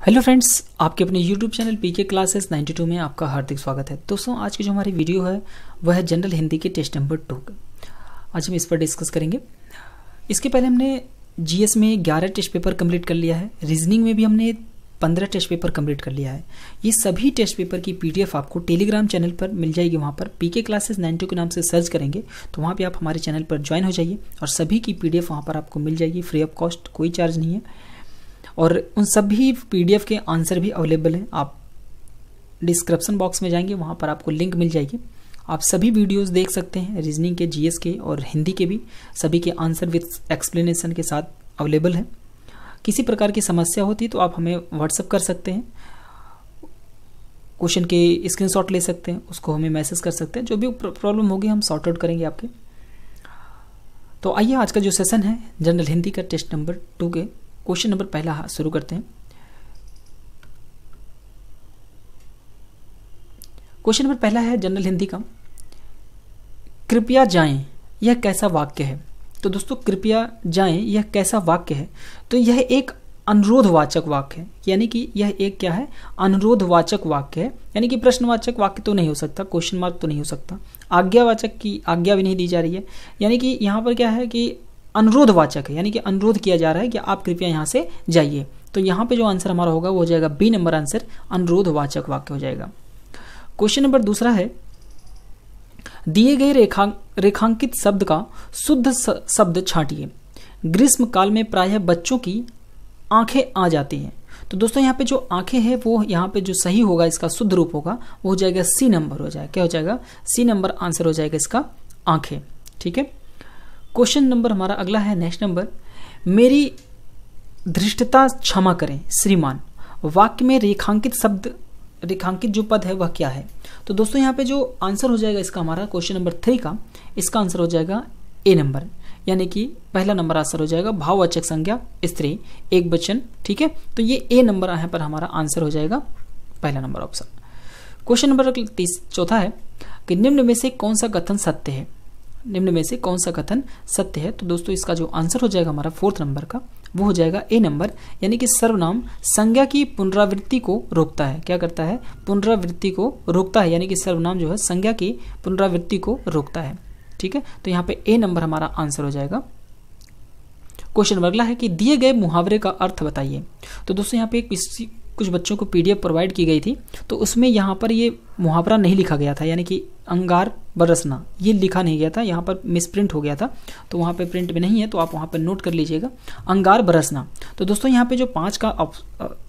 Hello friends, आपके अपने YouTube channel पीके classes 92 में आपका हार्दिक स्वागत है। दोस्तों, आज की जो हमारी वीडियो है वह है जनरल हिंदी के टेस्ट नंबर 2। आज हम इस पर डिस्कस करेंगे। इसके पहले हमने जीएस में 11 टेस्ट पेपर कंप्लीट कर लिया है। रीजनिंग में भी हमने 15 टेस्ट पेपर कंप्लीट कर लिया है। ये सभी टेस्ट पेपर की पीडीएफ आपको टेलीग्राम चैनल पर मिल जाएगी। वहाँ पर पीके क्लासेस 92 के नाम से सर्च करेंगे तो वहाँ पे आप हमारे चैनल पर ज्वाइन हो जाइए और सभी की पीडीएफ वहाँ पर आपको मिल जाएगी फ्री ऑफ कॉस्ट, कोई चार्ज नहीं है। और उन सभी पीडीएफ के आंसर भी अवेलेबल हैं। आप डिस्क्रिप्शन बॉक्स में जाएंगे, वहाँ पर आपको लिंक मिल जाएगी। आप सभी वीडियोस देख सकते हैं, रीजनिंग के, जीएस के और हिंदी के भी। सभी के आंसर विद एक्सप्लेनेशन के साथ अवेलेबल है। किसी प्रकार की समस्या होती है तो आप हमें व्हाट्सअप कर सकते हैं, क्वेश्चन के स्क्रीनशॉट ले सकते हैं, उसको हमें मैसेज कर सकते हैं। जो भी प्रॉब्लम होगी हम सॉर्ट आउट करेंगे आपके। तो आइए आज का जो सेशन है जनरल हिंदी का टेस्ट नंबर 2 के क्वेश्चन नंबर पहला शुरू करते हैं। क्वेश्चन नंबर पहला है जनरल हिंदी का, कृपया जाएं यह कैसा वाक्य है। तो दोस्तों, कृपया जाएं यह कैसा वाक्य है, तो यह एक अनुरोधवाचक वाक्य है। यानी कि यह एक क्या है, अनुरोधवाचक वाक्य है। यानी कि प्रश्नवाचक वाक्य तो नहीं हो सकता, क्वेश्चन मार्क तो नहीं हो सकता, आज्ञावाचक की आज्ञा भी नहीं दी जा रही है। यानी कि यहाँ पर क्या है कि अनुरोधवाचक है, यानी कि अनुरोध किया जा रहा है कि आप कृपया यहाँ से जाइए। तो यहाँ पे जो आंसर हमारा होगा वो हो जाएगा बी नंबर आंसर, अनुरोधवाचक वाक्य हो जाएगा। क्वेश्चन नंबर दूसरा है, दिए गए रेखांकित शब्द का शुद्ध शब्द छांटिए। ग्रीष्म काल में प्रायः बच्चों की आंखें आ जाती हैं। तो दोस्तों, यहाँ पे जो आंखें हैं वो यहाँ पे जो सही होगा, इसका शुद्ध रूप होगा वो हो जाएगा सी नंबर हो जाएगा। क्या हो जाएगा? सी नंबर आंसर हो जाएगा इसका, आंखें। ठीक है। क्वेश्चन नंबर हमारा अगला है, नेक्स्ट नंबर, मेरी धृष्टता क्षमा करें श्रीमान। वाक्य में रेखांकित जो पद है वह क्या है। तो दोस्तों, यहाँ पे जो आंसर हो जाएगा इसका हमारा क्वेश्चन नंबर 3 का, इसका आंसर हो जाएगा ए नंबर। यानी कि पहला नंबर आंसर हो जाएगा भाववाचक संज्ञा स्त्री एक वचन। ठीक है। तो ये ए नंबर यहाँ पर हमारा आंसर हो जाएगा, पहला नंबर ऑप्शन। क्वेश्चन नंबर चौथा है कि निम्न में से कौन सा कथन सत्य है। निम्न में से कौन सा कथन सत्य है। तो दोस्तों, इसका जो आंसर हो जाएगा हमारा 4th नंबर का, वो हो जाएगा ए नंबर। यानी कि सर्वनाम संज्ञा की पुनरावृत्ति को रोकता है। क्या करता है? पुनरावृत्ति को रोकता है। यानी कि सर्वनाम जो है संज्ञा की पुनरावृत्ति को रोकता है। ठीक है। तो यहाँ पे ए नंबर हमारा आंसर हो जाएगा। क्वेश्चन नंबर अगला है कि दिए गए मुहावरे का अर्थ बताइए। तो दोस्तों, यहाँ पे कुछ बच्चों को पीडीएफ प्रोवाइड की गई थी, तो उसमें यहाँ पर ये मुहावरा नहीं लिखा गया था। यानी कि अंगार बरसना ये लिखा नहीं गया था, यहाँ पर मिसप्रिंट हो गया था। तो वहाँ पे प्रिंट में नहीं है, तो आप वहाँ पर नोट कर लीजिएगा, अंगार बरसना। तो दोस्तों, यहाँ पे जो 5 का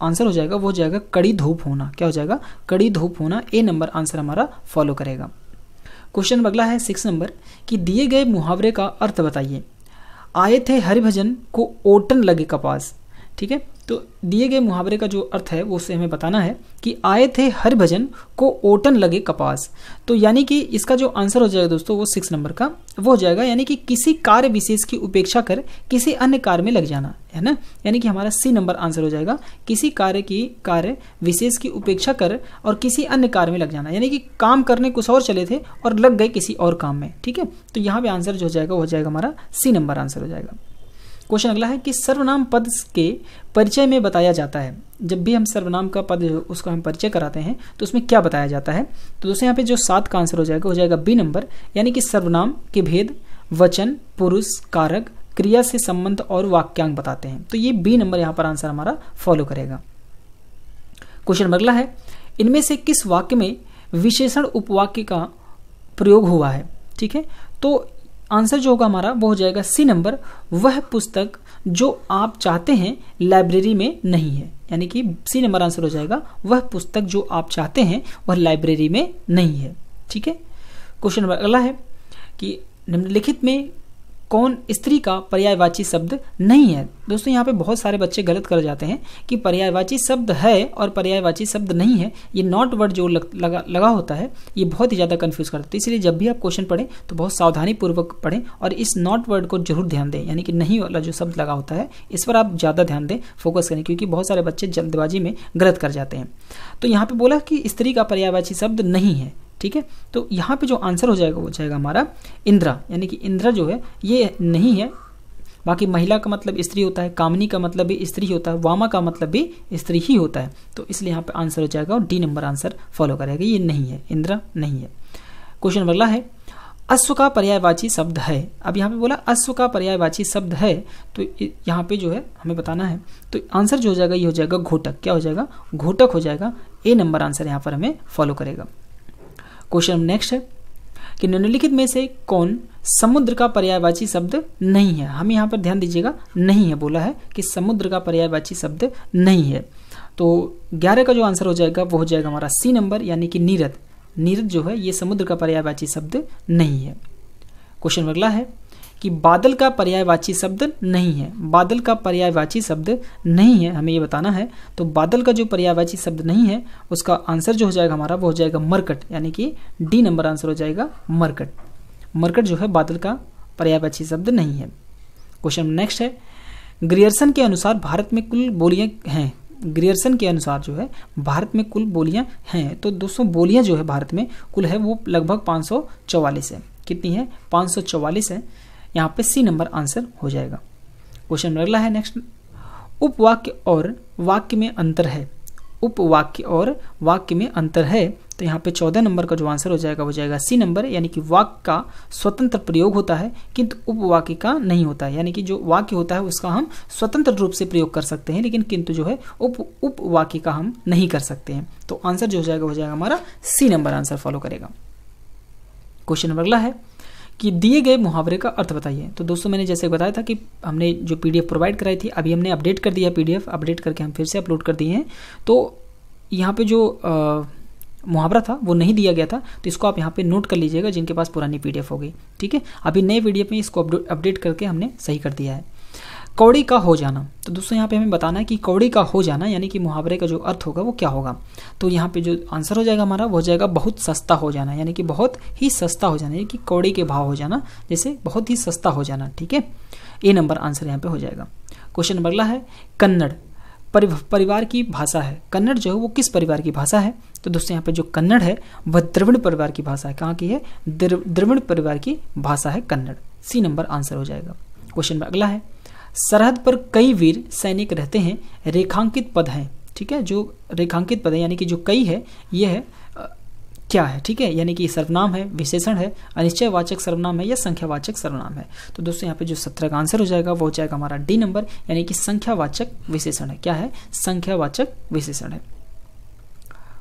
आंसर हो जाएगा वो हो जाएगा कड़ी धूप होना। क्या हो जाएगा? कड़ी धूप होना। ए नंबर आंसर हमारा फॉलो करेगा। क्वेश्चन नंबर अगला है 6 नंबर कि दिए गए मुहावरे का अर्थ बताइए। आए थे हरिभजन को ओटन लगे कपास। ठीक है। तो दिए गए मुहावरे का जो अर्थ है वो उसे हमें बताना है कि आए थे हरिभजन को ओटन लगे कपास। तो यानी कि इसका जो आंसर हो जाएगा दोस्तों वो 6 नंबर का वो हो जाएगा, यानी कि किसी कार्य विशेष की उपेक्षा कर किसी अन्य कार्य में लग जाना, है ना। यानी कि हमारा सी नंबर आंसर हो जाएगा, किसी कार्य विशेष की उपेक्षा कर और किसी अन्य कार्य में लग जाना। यानी कि काम करने कुछ और चले थे और लग गए किसी और काम में। ठीक है। तो यहाँ पे आंसर जो हो जाएगा वो हो जाएगा हमारा सी नंबर आंसर हो जाएगा। क्वेश्चन अगला है कि सर्वनाम पद के परिचय में बताया जाता है। जब भी हम सर्वनाम का पद उसका हम परिचय कराते हैं तो उसमें क्या बताया जाता है। तो दोस्तों, यहाँ पे जो 7 का आंसर हो जाएगा बी नंबर। यानी कि सर्वनाम के भेद, वचन, पुरुष, कारक, क्रिया से संबंध और वाक्यांक बताते हैं। तो ये बी नंबर यहाँ पर आंसर हमारा फॉलो करेगा। क्वेश्चन अगला है, इनमें से किस वाक्य में विशेषण उपवाक्य का प्रयोग हुआ है। ठीक है। तो आंसर जो होगा हमारा वो हो जाएगा सी नंबर, वह पुस्तक जो आप चाहते हैं लाइब्रेरी में नहीं है। यानी कि सी नंबर आंसर हो जाएगा, वह पुस्तक जो आप चाहते हैं वह लाइब्रेरी में नहीं है। ठीक है। क्वेश्चन नंबर अगला है कि निम्नलिखित में कौन स्त्री का पर्यायवाची शब्द नहीं है। दोस्तों, यहाँ पे बहुत सारे बच्चे गलत कर जाते हैं कि पर्यायवाची शब्द है और पर्यायवाची शब्द नहीं है। ये नॉट वर्ड जो लगा होता है ये बहुत ही ज़्यादा कंफ्यूज करता है। इसलिए जब भी आप क्वेश्चन पढ़ें तो बहुत सावधानी पूर्वक पढ़ें और इस नॉट वर्ड को जरूर ध्यान दें। यानी कि नहीं वाला जो शब्द लगा होता है इस पर आप ज़्यादा ध्यान दें, फोकस करें, क्योंकि बहुत सारे बच्चे जल्दबाजी में गलत कर जाते हैं। तो यहाँ पर बोला कि स्त्री का पर्यायवाची शब्द नहीं है। ठीक है। तो यहाँ पे जो आंसर हो जाएगा वो हो जाएगा हमारा इंदिरा। यानी कि इंदिरा जो है ये नहीं है, बाकी महिला का मतलब स्त्री होता है, कामिनी का मतलब भी स्त्री होता है, वामा का मतलब भी स्त्री ही होता है। तो इसलिए यहाँ पे आंसर हो जाएगा और डी नंबर आंसर फॉलो करेगा। ये नहीं है, इंद्रा नहीं है। क्वेश्चन अगला है, अश्व का पर्यायवाची शब्द है। अब यहाँ पे बोला अश्व का पर्यायवाची शब्द है, तो यहाँ पे जो है हमें बताना है। तो आंसर जो हो जाएगा ये हो जाएगा घोटक। क्या हो जाएगा? घोटक हो जाएगा। ए नंबर आंसर यहाँ पर हमें फॉलो करेगा। क्वेश्चन नेक्स्ट है कि निम्नलिखित में से कौन समुद्र का पर्यायवाची शब्द नहीं है। हम यहाँ पर ध्यान दीजिएगा, नहीं है बोला है कि समुद्र का पर्यायवाची शब्द नहीं है। तो 11 का जो आंसर हो जाएगा वो हो जाएगा हमारा सी नंबर, यानी कि नीरद। नीरद जो है ये समुद्र का पर्यायवाची शब्द नहीं है। क्वेश्चन अगला है कि बादल का पर्यायवाची शब्द नहीं है। बादल का पर्यायवाची शब्द नहीं है, हमें ये बताना है। तो बादल का जो पर्यायवाची शब्द नहीं है उसका आंसर जो हो जाएगा हमारा वो हो जाएगा मरकट, यानी कि डी नंबर आंसर हो जाएगा मरकट। मरकट जो है बादल का पर्यायवाची शब्द नहीं है। क्वेश्चन नेक्स्ट है, ग्रियर्सन के अनुसार भारत में कुल बोलियां हैं। ग्रियर्सन के अनुसार जो है भारत में कुल बोलियां हैं। तो 200 बोलियां जो है भारत में कुल है वो लगभग 544 है। कितनी है? 544 है। यहाँ पे सी नंबर आंसर हो जाएगा। क्वेश्चन अगला है नेक्स्ट, उपवाक्य और वाक्य में अंतर है। उपवाक्य और वाक्य में अंतर है, तो यहाँ पे 14 नंबर का जो आंसर हो जाएगा वो जाएगा सी नंबर, यानी कि वाक्य का स्वतंत्र प्रयोग होता है किंतु उपवाक्य का नहीं होता है। यानी कि जो वाक्य होता है उसका हम स्वतंत्र रूप से प्रयोग कर सकते हैं, लेकिन किंतु जो है उपवाक्य का हम नहीं कर सकते हैं। तो आंसर जो हो जाएगा हमारा सी नंबर आंसर फॉलो करेगा। क्वेश्चन अगला है कि दिए गए मुहावरे का अर्थ बताइए। तो दोस्तों मैंने जैसे बताया था कि हमने जो पीडीएफ प्रोवाइड कराई थी, अभी हमने अपडेट कर दिया, पीडीएफ अपडेट करके हम फिर से अपलोड कर दिए हैं। तो यहाँ पे जो मुहावरा था वो नहीं दिया गया था, तो इसको आप यहाँ पे नोट कर लीजिएगा जिनके पास पुरानी पीडीएफ हो गई। ठीक है, अभी नए पीडीएफ में इसको अपडेट करके हमने सही कर दिया है। कौड़ी का हो जाना, तो दोस्तों यहाँ पे हमें बताना है कि कौड़ी का हो जाना यानी कि मुहावरे का जो अर्थ होगा वो क्या होगा। तो यहाँ पे जो आंसर हो जाएगा हमारा वो हो जाएगा बहुत सस्ता हो जाना, यानी कि बहुत ही सस्ता हो जाना, यानी कि कौड़ी के भाव हो जाना, जैसे बहुत ही सस्ता हो जाना। ठीक है, ए नंबर आंसर यहाँ पे हो जाएगा। क्वेश्चन नंबर अगला है, कन्नड़ परिवार की भाषा है। कन्नड़ जो है वो किस परिवार की भाषा है? तो दोस्तों यहाँ पे जो कन्नड़ है वह द्रविड़ परिवार की भाषा है। कहाँ की है? द्रविड़ परिवार की भाषा है कन्नड़। सी नंबर आंसर हो जाएगा। क्वेश्चन में अगला है, सरहद पर कई वीर सैनिक रहते हैं, रेखांकित पद है। ठीक है, जो रेखांकित पद है यानी कि जो कई है ये है क्या है? ठीक है, यानी कि सर्वनाम है, विशेषण है, अनिश्चयवाचक सर्वनाम है या संख्यावाचक सर्वनाम है। तो दोस्तों यहाँ पे जो 17 का आंसर हो जाएगा वो हो जाएगा हमारा डी नंबर, यानी कि संख्यावाचक विशेषण है। क्या है? संख्यावाचक विशेषण है।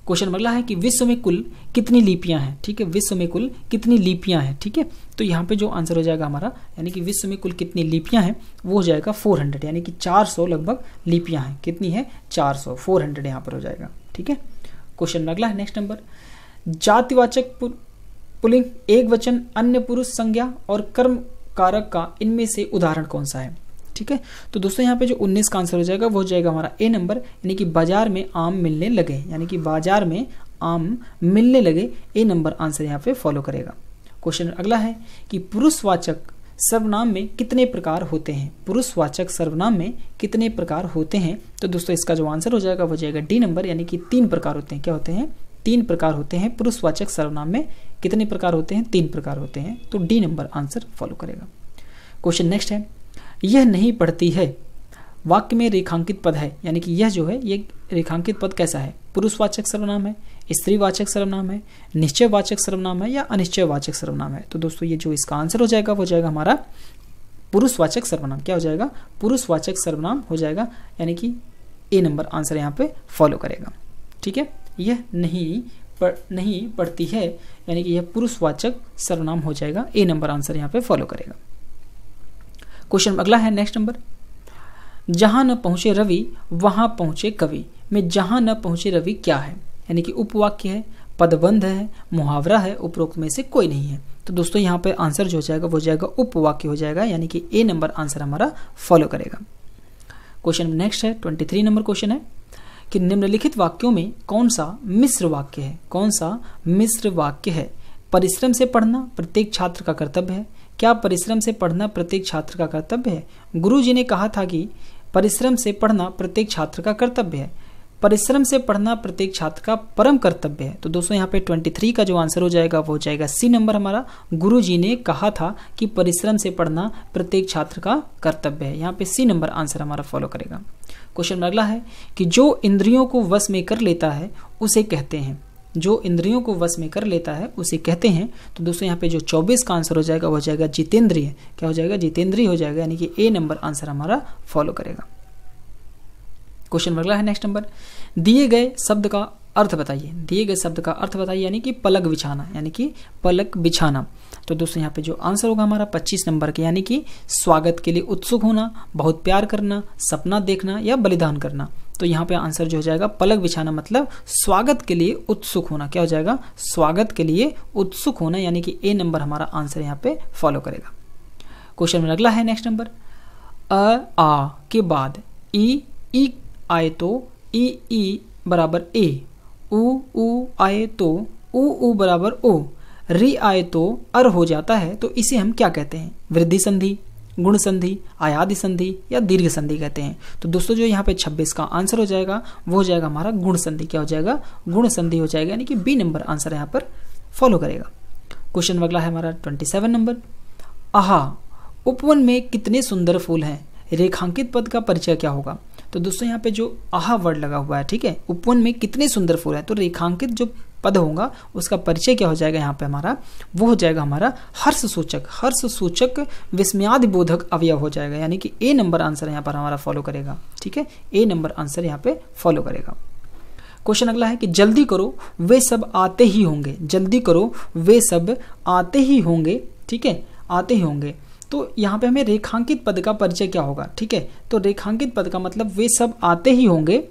क्वेश्चन अगला है कि विश्व में कुल कितनी लिपियां हैं। ठीक है, विश्व में कुल कितनी लिपियां हैं। ठीक है, तो यहाँ पे जो आंसर हो जाएगा हमारा, यानी कि विश्व में कुल कितनी लिपियां हैं वो हो जाएगा 400, यानी कि 400 लगभग लिपियां हैं। कितनी है? 400, 400 यहाँ पर हो जाएगा। ठीक है, क्वेश्चन अगला है नेक्स्ट नंबर, जातिवाचक पुल्लिंग एक वचन अन्य पुरुष संज्ञा और कर्म कारक का इनमें से उदाहरण कौन सा है। ठीक है, तो दोस्तों यहाँ पे जो 19 का आंसर हो जाएगा वो हो जाएगा हमारा ए नंबर, यानी कि बाजार में आम मिलने लगे, यानी कि बाजार में आम मिलने लगे। ए नंबर आंसर यहाँ पे फॉलो करेगा। क्वेश्चन अगला है कि पुरुषवाचक सर्वनाम में कितने प्रकार होते हैं। पुरुषवाचक सर्वनाम में कितने प्रकार होते हैं? तो दोस्तों इसका जो आंसर हो जाएगा वो हो जाएगा डी नंबर, यानी कि 3 प्रकार होते हैं। क्या होते हैं? 3 प्रकार होते हैं। पुरुषवाचक सर्वनाम में कितने प्रकार होते हैं? 3 प्रकार होते हैं। तो डी नंबर आंसर फॉलो करेगा। क्वेश्चन नेक्स्ट है, यह नहीं पढ़ती है वाक्य में रेखांकित पद है, यानी कि यह जो है ये रेखांकित पद कैसा है? पुरुषवाचक सर्वनाम है, स्त्रीवाचक सर्वनाम है, निश्चयवाचक सर्वनाम है या अनिश्चयवाचक सर्वनाम है। तो दोस्तों ये जो इसका आंसर हो जाएगा वो हो जाएगा हमारा पुरुषवाचक सर्वनाम। क्या हो जाएगा? पुरुषवाचक सर्वनाम हो जाएगा, यानी कि ए नंबर आंसर यहाँ पे फॉलो करेगा। ठीक है, यह नहीं पढ़ती है, यानी कि यह पुरुषवाचक सर्वनाम हो जाएगा। ए नंबर आंसर यहाँ पे फॉलो करेगा। क्वेश्चन अगला है नेक्स्ट नंबर, जहां न पहुंचे रवि वहां पहुंचे कवि में जहां न पहुंचे रवि क्या है? यानी कि उपवाक्य है, पदबंध है, मुहावरा है, उपरोक्त में से कोई नहीं है। तो दोस्तों यहाँ पे आंसर जो हो जाएगा वो हो जाएगा उपवाक्य हो जाएगा, यानी कि ए नंबर आंसर हमारा फॉलो करेगा। क्वेश्चन नेक्स्ट है 23 नंबर क्वेश्चन है कि निम्नलिखित वाक्यों में कौन सा मिश्र वाक्य है? कौन सा मिश्र वाक्य है? परिश्रम से पढ़ना प्रत्येक छात्र का कर्तव्य है। क्या परिश्रम से पढ़ना प्रत्येक छात्र का कर्तव्य है? गुरुजी ने कहा था कि परिश्रम से पढ़ना प्रत्येक छात्र का कर्तव्य है। परिश्रम से पढ़ना प्रत्येक छात्र का परम कर्तव्य है। तो दोस्तों यहाँ पे 23 का जो आंसर हो जाएगा वो हो जाएगा सी नंबर हमारा। गुरुजी ने कहा था कि परिश्रम से पढ़ना प्रत्येक छात्र का कर्तव्य है। यहाँ पे सी नंबर आंसर हमारा फॉलो करेगा। क्वेश्चन अगला है कि जो इंद्रियों को वश में कर लेता है उसे कहते हैं, जो इंद्रियों को वश में कर लेता है उसे कहते हैं। तो दोस्तों यहाँ पे जो 24 का आंसर हो जाएगा वो हो जाएगा जितेंद्रिय। क्या हो जाएगा? जितेंद्रिय हो जाएगा, यानी कि ए नंबर आंसर हमारा फॉलो करेगा। क्वेश्चन अगला है नेक्स्ट नंबर, दिए गए शब्द का अर्थ बताइए। दिए गए शब्द का अर्थ बताइए, यानी कि पलक बिछाना, यानी कि पलक बिछाना। तो दोस्तों यहाँ पे जो आंसर होगा हमारा 25 नंबर के, यानी कि स्वागत के लिए उत्सुक होना, बहुत प्यार करना, सपना देखना या बलिदान करना। तो यहाँ पे आंसर जो हो जाएगा पलक बिछाना मतलब स्वागत के लिए उत्सुक होना। क्या हो जाएगा? स्वागत के लिए उत्सुक होना, यानी कि ए नंबर हमारा आंसर यहाँ पे फॉलो करेगा। क्वेश्चन में अगला है नेक्स्ट नंबर, आ के बाद ई आए तो ई बराबर ए, उ आए तो उ बराबर ओ, री आए तो अर हो जाता है, तो इसे हम क्या कहते हैं? वृद्धि संधि, गुण संधि, आयादी संधि या दीर्घ संधि कहते हैं। तो दोस्तों जो यहाँ पे 26 का आंसर हो जाएगा वो हो जाएगा हमारा गुण संधि। क्या हो जाएगा? गुण संधि हो जाएगा, यानी कि बी नंबर आंसर यहाँ पर फॉलो करेगा। क्वेश्चन अगला है हमारा 27 नंबर, आहा उपवन में कितने सुंदर फूल हैं, रेखांकित पद का परिचय क्या होगा? तो दोस्तों यहाँ पे जो आहा वर्ड लगा हुआ है, ठीक है, उपवन में कितने सुंदर फूल है, तो रेखांकित जो पद होगा उसका परिचय क्या हो जाएगा यहाँ पे हमारा? वो हो जाएगा हमारा हर्ष सूचक विस्मयादि बोधक अवयव हो जाएगा, यानी कि ए नंबर आंसर यहाँ पर हमारा फॉलो करेगा। ठीक है, ए नंबर आंसर यहाँ पे फॉलो करेगा। क्वेश्चन अगला है कि जल्दी करो वे सब आते ही होंगे, जल्दी करो वे सब आते ही होंगे, ठीक है, आते ही होंगे। तो यहाँ पे हमें रेखांकित पद का परिचय क्या होगा? ठीक है, तो रेखांकित पद का मतलब वे सब आते ही होंगे,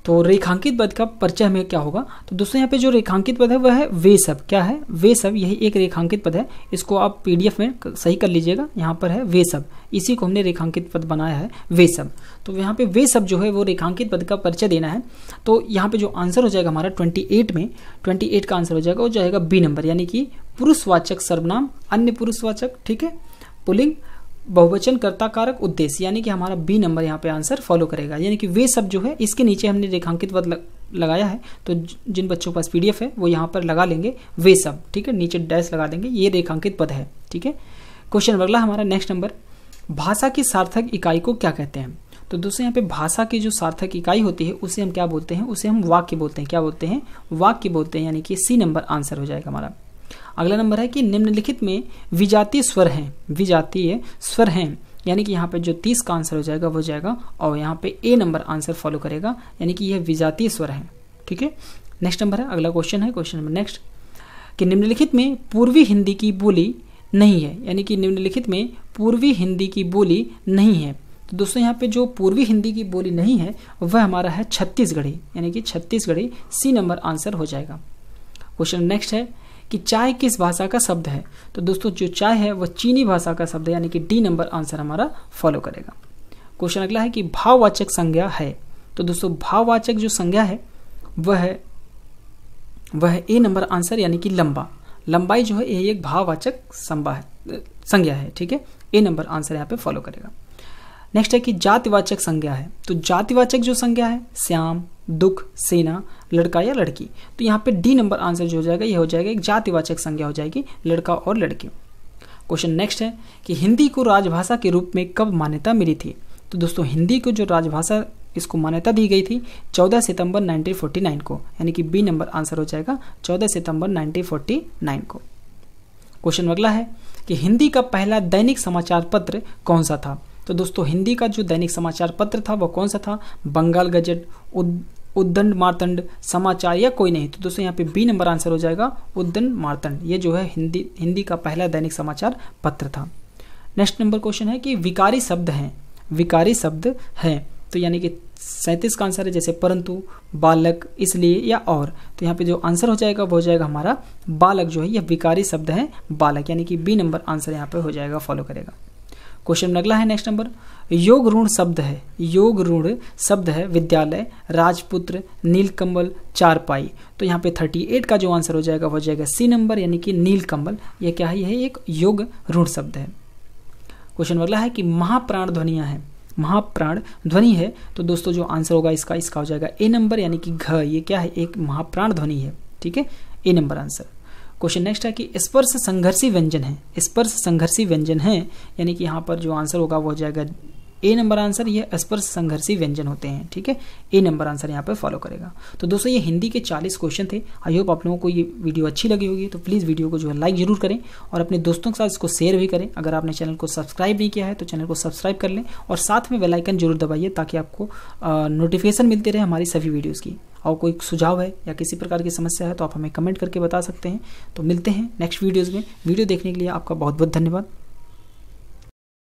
तो रेखांकित पद का परिचय हमें क्या होगा? तो दोस्तों यहाँ पे जो रेखांकित पद है वह है वे सब। क्या है? वे सब, यही एक रेखांकित पद है। इसको आप पीडीएफ में सही कर लीजिएगा, यहाँ पर है वे सब, इसी को हमने रेखांकित पद बनाया है वे सब। तो यहाँ पे वे सब जो है वो रेखांकित पद का परिचय देना है। तो यहाँ पे जो आंसर हो जाएगा हमारा 28 में, 28 का आंसर हो जाएगा, वो जाएगा बी नंबर, यानी कि पुरुषवाचक सर्वनाम, अन्य पुरुषवाचक, ठीक है, पुल्लिंग, बहुवचन, कर्ता, कारक, उद्देश्य, यानी कि हमारा बी नंबर यहाँ पे आंसर फॉलो करेगा। यानी कि वे सब जो है इसके नीचे हमने रेखांकित पद लगाया है, तो जिन बच्चों के पास पीडीएफ है वो यहाँ पर लगा लेंगे वे सब, ठीक है, नीचे डैश लगा देंगे, ये रेखांकित पद है। ठीक है, क्वेश्चन अगला हमारा नेक्स्ट नंबर, भाषा की सार्थक इकाई को क्या कहते हैं? तो दोस्तों यहाँ पे भाषा की जो सार्थक इकाई होती है उसे हम क्या बोलते हैं? उसे हम वाक्य बोलते हैं। क्या बोलते हैं? वाक्य बोलते हैं, यानी कि सी नंबर आंसर हो जाएगा हमारा। अगला नंबर है कि निम्नलिखित में विजातीय स्वर हैं, विजातीय स्वर हैं, यानी कि यहाँ पे जो 30 का आंसर हो जाएगा वो जाएगा और यहाँ पे ए नंबर आंसर फॉलो करेगा, यानी कि यह विजातीय स्वर है। ठीक है, नेक्स्ट नंबर है, अगला क्वेश्चन है, क्वेश्चन नंबर नेक्स्ट, कि निम्नलिखित में पूर्वी हिंदी की बोली नहीं है, यानी कि निम्नलिखित में पूर्वी हिंदी की बोली नहीं है। तो दोस्तों यहाँ पे जो पूर्वी हिंदी की बोली नहीं है वह हमारा है छत्तीसगढ़ी, यानी कि छत्तीसगढ़ी, सी नंबर आंसर हो जाएगा। क्वेश्चन नेक्स्ट है कि चाय किस भाषा का शब्द है? तो दोस्तों जो चाय है वह चीनी भाषा का शब्द है, यानी कि डी नंबर आंसर हमारा फॉलो करेगा। क्वेश्चन अगला है कि भाववाचक संज्ञा है। तो दोस्तों भाववाचक जो संज्ञा है वह ए नंबर आंसर, यानी कि लंबा, लंबाई जो है ये एक भाववाचक संज्ञा है। ठीक है, ए नंबर आंसर यहाँ पे फॉलो करेगा। नेक्स्ट है कि जातिवाचक संज्ञा है। तो जातिवाचक जो संज्ञा है श्याम, दुख, सेना, लड़का या लड़की, तो यहाँ पे डी नंबर आंसर जो हो जाएगा ये हो जाएगा एक जातिवाचक संज्ञा हो जाएगी, लड़का और लड़की। क्वेश्चन नेक्स्ट है कि हिंदी को राजभाषा के रूप में कब मान्यता मिली थी? तो दोस्तों हिंदी को जो राजभाषा इसको मान्यता दी गई थी 14 सितंबर 1949 को, यानी कि बी नंबर आंसर हो जाएगा 14 सितंबर 1949 को। क्वेश्चन अगला है कि हिंदी का पहला दैनिक समाचार पत्र कौन सा था? तो दोस्तों हिंदी का जो दैनिक समाचार पत्र था वो कौन सा था? बंगाल गजट, उद्दंड मार्तंड समाचार या कोई नहीं? तो दोस्तों यहाँ पे बी नंबर आंसर हो जाएगा उद्दंड मार्तंड, ये जो है हिंदी का पहला दैनिक समाचार पत्र था। नेक्स्ट नंबर क्वेश्चन है कि विकारी शब्द हैं, विकारी शब्द हैं, तो यानी कि 37 का आंसर है, जैसे परंतु, बालक, इसलिए या और। तो यहाँ पे जो आंसर हो जाएगा वो हो जाएगा हमारा बालक, जो है यह विकारी शब्द है बालक, यानी कि बी नंबर आंसर यहाँ पे हो जाएगा, फॉलो करेगा। क्वेश्चन अगला है नेक्स्ट नंबर, योग ऋण शब्द है, योग ऋण शब्द है विद्यालय, राजपुत्र, नीलकमल, चारपाई। तो यहाँ पे 38 का जो आंसर हो जाएगा वो हो जाएगा सी नंबर, यानी कि नीलकमल, यह क्या है? यह एक योग ऋण शब्द है। क्वेश्चन अगला है कि महाप्राण ध्वनियां हैं, महाप्राण ध्वनि है। तो दोस्तों जो आंसर होगा इसका हो जाएगा ए नंबर, यानी कि घ। ये क्या है, एक महाप्राण ध्वनि है। ठीक है, ए नंबर आंसर। क्वेश्चन नेक्स्ट है कि स्पर्श संघर्षी व्यंजन है, स्पर्श संघर्षी व्यंजन है, यानी कि यहाँ पर जो आंसर होगा वो हो जाएगा ए नंबर आंसर। ये स्पर्श संघर्षी व्यंजन होते हैं। ठीक है, ए नंबर आंसर यहाँ पे फॉलो करेगा। तो दोस्तों ये हिंदी के 40 क्वेश्चन थे। आई होप आप लोगों को ये वीडियो अच्छी लगी होगी। तो प्लीज़ वीडियो को जो है लाइक जरूर करें और अपने दोस्तों के साथ इसको शेयर भी करें। अगर आपने चैनल को सब्सक्राइब नहीं किया है तो चैनल को सब्सक्राइब कर लें और साथ में बेल आइकन जरूर दबाइए, ताकि आपको नोटिफिकेशन मिलते रहे हमारी सभी वीडियोज़ की। और कोई सुझाव है या किसी प्रकार की समस्या है तो आप हमें कमेंट करके बता सकते हैं। तो मिलते हैं नेक्स्ट वीडियोज़ में। वीडियो देखने के लिए आपका बहुत बहुत धन्यवाद।